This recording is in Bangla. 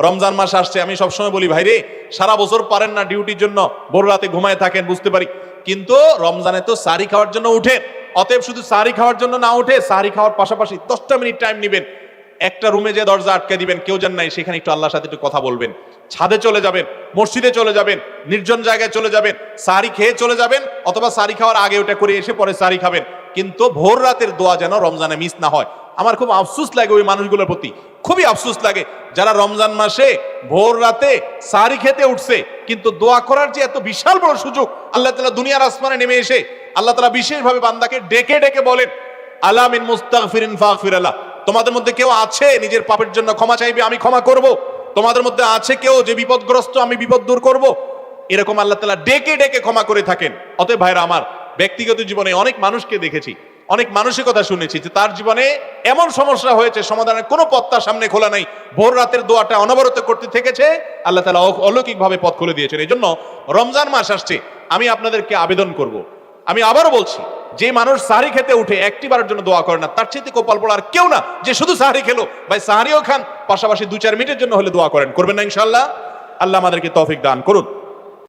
রমজান মাস আসছে, আমি সবসময় বলি ভাই রে, সারা বছর পারেন না ডিউটির জন্য, ভোর রাতে ঘুমায় থাকেন, বুঝতে পারি, কিন্তু রমজানে তো সাহরি খাওয়ার জন্য উঠেন। অতএব শুধু সাহরি খাওয়ার জন্য না উঠে, সাহরি খাওয়ার পাশাপাশি 10টা মিনিট টাইম নেবেন, একটা রুমে যে দরজা আটকে দিবেন, কেউ যেন নাই, সেখানে একটু আল্লাহর সাথে একটু কথা বলবেন, ছাদে চলে যাবেন, মসজিদে চলে যাবেন, নির্জন জায়গায় চলে যাবেন, সাহরি খেয়ে চলে যাবেন, অথবা সাহরি খাওয়ার আগে ওটা করে এসে পরে সাহরি খাবেন, কিন্তু ভোর রাতের দোয়া যেন রমজানে মিস না হয়। আমার খুব আফসোস লাগে ওই মানুষগুলোর প্রতি, খুবই আফসোস লাগে যারা রমজান মাসে ভোর রাতে সাহরি খেতে উঠছে, কিন্তু দোয়া করার যে এত বিশাল বড় সুযোগ আল্লাহ তাআলা দুনিয়ার আসমানে নেমে এসে আল্লাহ তাআলা বিশেষভাবে বান্দাকে ডেকে ডেকে বলেন, আলা মিন মুস্তাগফিরিন ফাগফির লাহ, তোমাদের মধ্যে কেউ আছে নিজের পাপের জন্য ক্ষমা চাইবে, আমি ক্ষমা করব। তোমাদের মধ্যে আছে কেউ যে বিপদগ্রস্ত, আমি বিপদ দূর করব। এরকম আল্লাহ তাআলা ডেকে ডেকে ক্ষমা করে থাকেন। অতএব ভাইরা আমার, ব্যক্তিগত জীবনে অনেক মানুষকে দেখেছি, অনেক মানুষের কথা শুনেছি যে তার জীবনে এমন সমস্যা হয়েছে, সমাধানের কোনো পথ তার সামনে খোলা নাই, ভোর রাতের দোয়াটা অনবরত করতে থেকেছে, আল্লাহ তাআলা অলৌকিকভাবে পথ খুলে দিয়েছেন। এই জন্য রমজান মাস আসছে, আমি আপনাদেরকে আবেদন করব, আমি আবারও বলছি, যে মানুষ সাহরি খেতে উঠে একটিবারের জন্য দোয়া করে না, তার চেয়ে কপাল পড়া আর কেউ না যে শুধু সাহরি খেলো। ভাই সাহরিও খান, পাশাপাশি 2-4 মিনিটের জন্য হলে দোয়া করেন, করবেন না ইনশাআল্লাহ? আল্লাহ আমাদেরকে তৌফিক দান করুন।